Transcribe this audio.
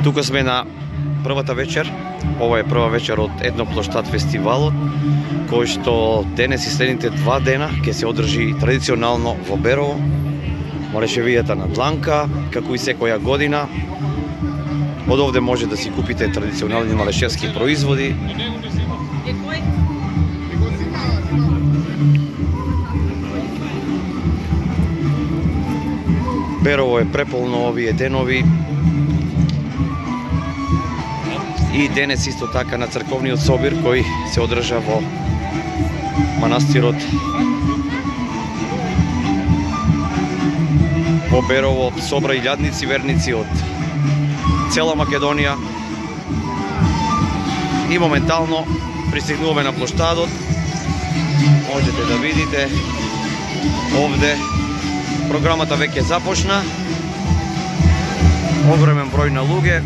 Тука сме на првата вечер. Ова е прва вечер од Етноплоштад фестивалот, кој што денес и следните 2 дена ќе се одржи традиционално во Берово, Малешевијата на Дланка, како и секоја година. Од овде може да си купите традиционални малешевски производи. Берово е преполно овие денови. И денес исто така на црковниот собир кој се одржа во манастирот во Берово, собра илјадници верници од цела Македонија. И моментално пристигнуваме на плоштадот. Можете да видите овде програмата веќе започна. Огромен број на луѓе.